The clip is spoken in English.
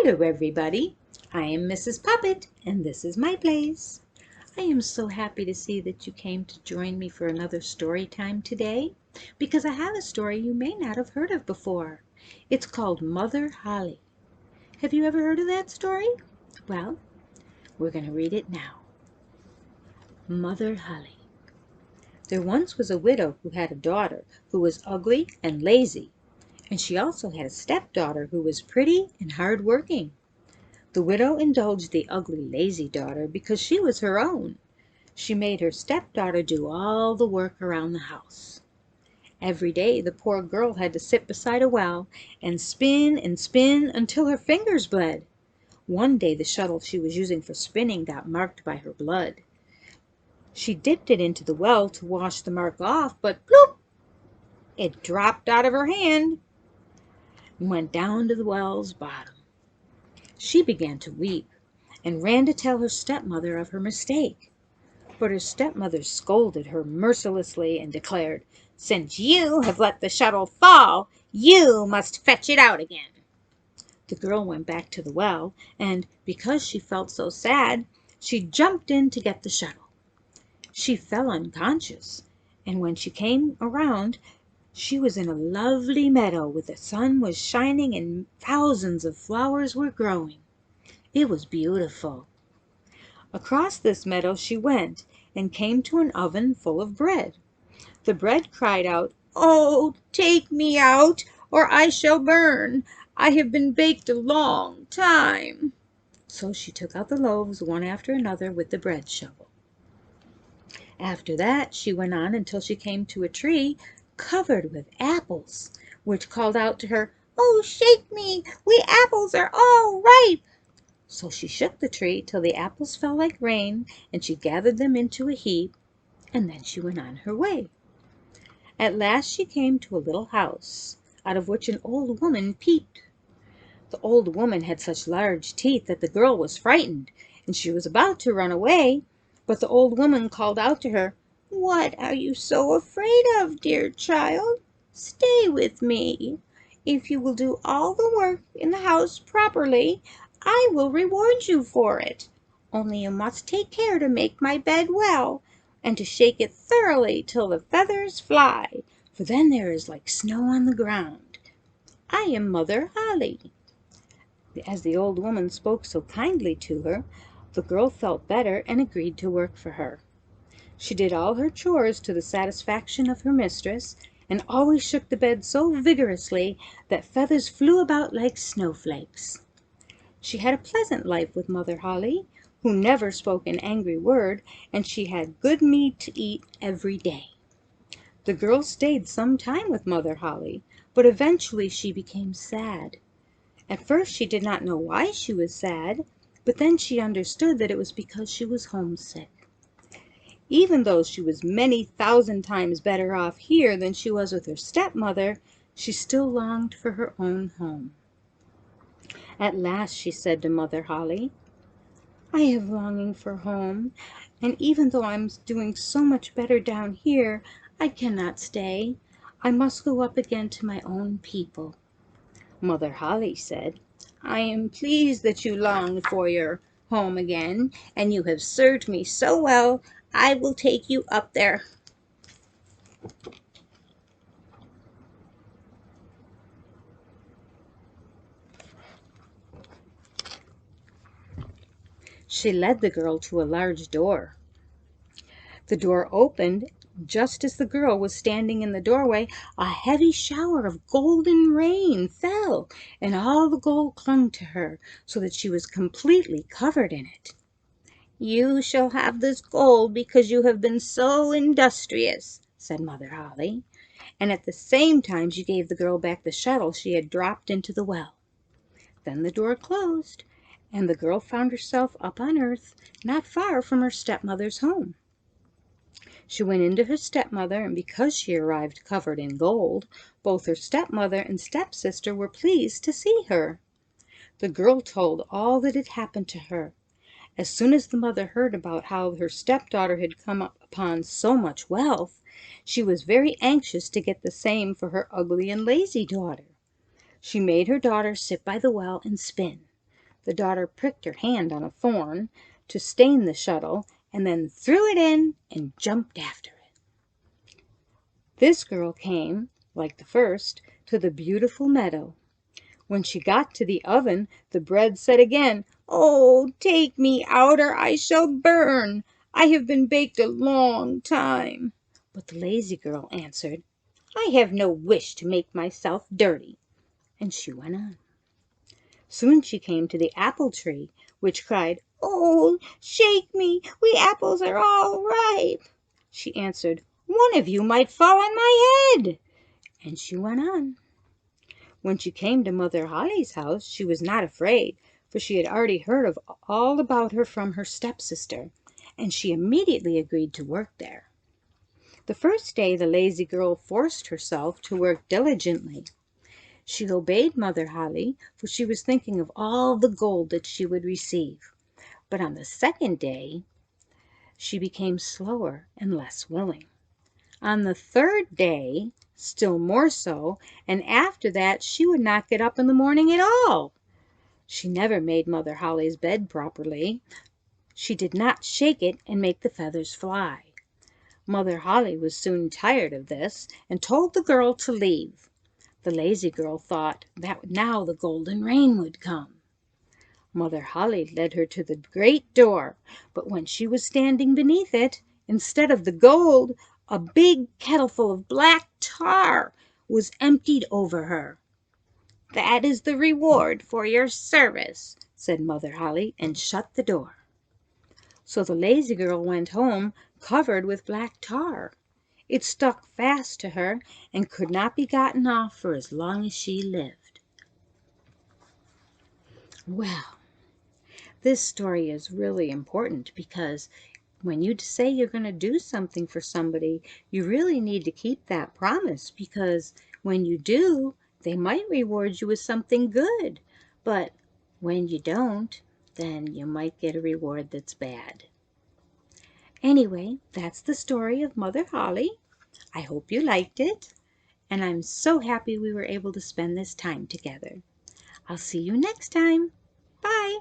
Hello everybody, I am Mrs. Poppet and this is my place. I am so happy to see that you came to join me for another story time today because I have a story you may not have heard of before. It's called Mother Holle. Have you ever heard of that story? Well, we're going to read it now. Mother Holle. There once was a widow who had a daughter who was ugly and lazy, and she also had a stepdaughter who was pretty and hard-working. The widow indulged the ugly, lazy daughter because she was her own. She made her stepdaughter do all the work around the house. Every day the poor girl had to sit beside a well and spin until her fingers bled. One day the shuttle she was using for spinning got marked by her blood. She dipped it into the well to wash the mark off, but bloop! It dropped out of her hand and went down to the well's bottom. She began to weep and ran to tell her stepmother of her mistake. But her stepmother scolded her mercilessly and declared, "Since you have let the shuttle fall, you must fetch it out again." The girl went back to the well, and because she felt so sad, she jumped in to get the shuttle. She fell unconscious, and when she came around, she was in a lovely meadow where the sun was shining and thousands of flowers were growing. It was beautiful. Across this meadow she went and came to an oven full of bread. The bread cried out, "Oh, take me out, or I shall burn. I have been baked a long time." So she took out the loaves one after another with the bread shovel. After that she went on until she came to a tree covered with apples, which called out to her, "Oh, shake me, we apples are all ripe." So she shook the tree till the apples fell like rain, and she gathered them into a heap, and then she went on her way. At last she came to a little house, out of which an old woman peeped. The old woman had such large teeth that the girl was frightened, and she was about to run away, but the old woman called out to her, "What are you so afraid of, dear child? Stay with me. If you will do all the work in the house properly, I will reward you for it. Only you must take care to make my bed well, and to shake it thoroughly till the feathers fly, for then there is like snow on the ground. I am Mother Holle." As the old woman spoke so kindly to her, the girl felt better and agreed to work for her. She did all her chores to the satisfaction of her mistress, and always shook the bed so vigorously that feathers flew about like snowflakes. She had a pleasant life with Mother Holle, who never spoke an angry word, and she had good meat to eat every day. The girl stayed some time with Mother Holle, but eventually she became sad. At first she did not know why she was sad, but then she understood that it was because she was homesick. Even though she was many thousand times better off here than she was with her stepmother, she still longed for her own home. At last she said to Mother Holle, "I have longing for home, and even though I'm doing so much better down here, I cannot stay. I must go up again to my own people." Mother Holle said, "I am pleased that you long for your home again, and you have served me so well, I will take you up there." She led the girl to a large door. The door opened. Just as the girl was standing in the doorway, a heavy shower of golden rain fell, and all the gold clung to her, so that she was completely covered in it. "You shall have this gold because you have been so industrious," said Mother Holle, and at the same time she gave the girl back the shuttle she had dropped into the well. Then the door closed, and the girl found herself up on earth, not far from her stepmother's home. She went into her stepmother, and because she arrived covered in gold, both her stepmother and stepsister were pleased to see her. The girl told all that had happened to her. As soon as the mother heard about how her stepdaughter had come upon so much wealth, she was very anxious to get the same for her ugly and lazy daughter. She made her daughter sit by the well and spin. The daughter pricked her hand on a thorn to stain the shuttle and then threw it in and jumped after it. This girl came, like the first, to the beautiful meadow. When she got to the oven, the bread said again, "Oh, take me out or I shall burn. I have been baked a long time." But the lazy girl answered, "I have no wish to make myself dirty." And she went on. Soon she came to the apple tree, which cried, "Oh, shake me, we apples are all ripe." She answered, "One of you might fall on my head." And she went on. When she came to Mother Holle's house, she was not afraid, for she had already heard all about her from her stepsister, and she immediately agreed to work there. The first day the lazy girl forced herself to work diligently. She obeyed Mother Holle, for she was thinking of all the gold that she would receive. But on the second day, she became slower and less willing. On the third day, still more so, and after that she would not get up in the morning at all. She never made Mother Holle's bed properly. She did not shake it and make the feathers fly. Mother Holle was soon tired of this and told the girl to leave. The lazy girl thought that now the golden rain would come. Mother Holle led her to the great door, but when she was standing beneath it, instead of the gold, a big kettleful of black tar was emptied over her. "That is the reward for your service," said Mother Holle, and shut the door. So the lazy girl went home covered with black tar. It stuck fast to her and could not be gotten off for as long as she lived. Well, this story is really important because when you say you're going to do something for somebody, you really need to keep that promise, because when you do, they might reward you with something good. But when you don't, then you might get a reward that's bad. Anyway, that's the story of Mother Holle. I hope you liked it, and I'm so happy we were able to spend this time together. I'll see you next time. Bye.